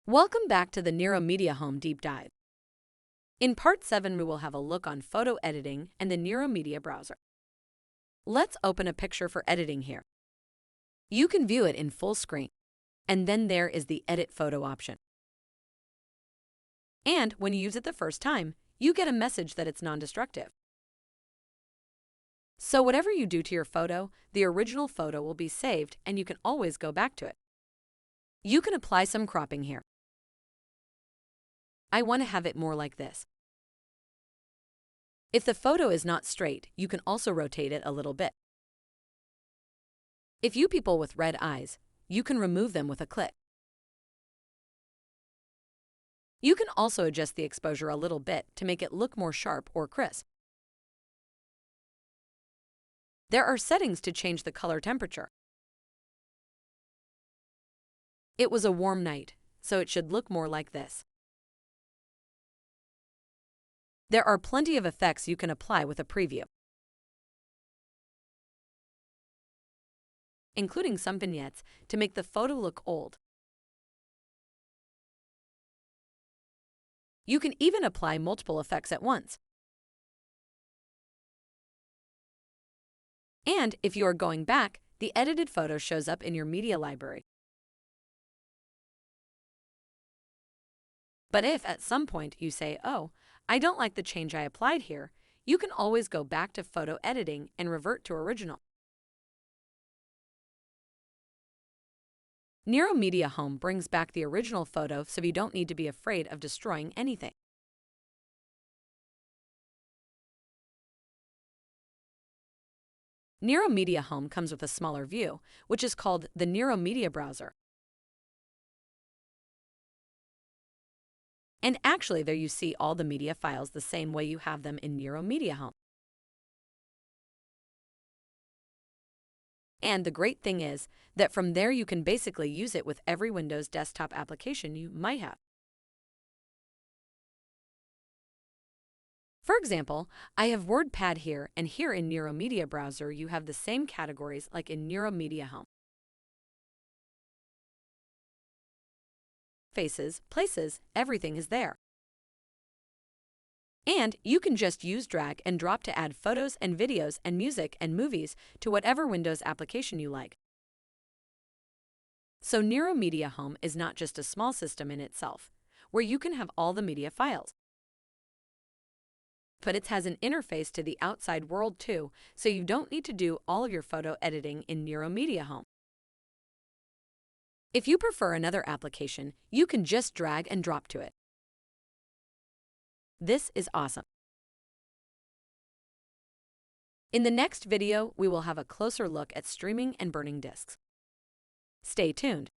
Welcome back to the Nero MediaHome Deep Dive. In Part 7, we will have a look on photo editing and the Nero MediaBrowser. Let's open a picture for editing here. You can view it in full screen, and then there is the Edit Photo option. And when you use it the first time, you get a message that it's non-destructive. So whatever you do to your photo, the original photo will be saved and you can always go back to it. You can apply some cropping here. I want to have it more like this. If the photo is not straight, you can also rotate it a little bit. If you people with red eyes, you can remove them with a click. You can also adjust the exposure a little bit to make it look more sharp or crisp. There are settings to change the color temperature. It was a warm night, so it should look more like this. There are plenty of effects you can apply with a preview, including some vignettes to make the photo look old. You can even apply multiple effects at once. And if you are going back, the edited photo shows up in your media library. But if at some point you say, "Oh, I don't like the change I applied here," you can always go back to photo editing and revert to original. Nero MediaHome brings back the original photo so you don't need to be afraid of destroying anything. Nero MediaHome comes with a smaller view, which is called the Nero MediaBrowser. And actually, there you see all the media files the same way you have them in Nero MediaHome. And the great thing is that from there you can basically use it with every Windows desktop application you might have. For example, I have WordPad here, and here in Nero MediaBrowser you have the same categories like in Nero MediaHome. Faces, places, everything is there. And you can just use drag and drop to add photos and videos and music and movies to whatever Windows application you like. So Nero MediaHome is not just a small system in itself, where you can have all the media files, but it has an interface to the outside world too, so you don't need to do all of your photo editing in Nero MediaHome. If you prefer another application, you can just drag and drop to it. This is awesome. In the next video, we will have a closer look at streaming and burning disks. Stay tuned.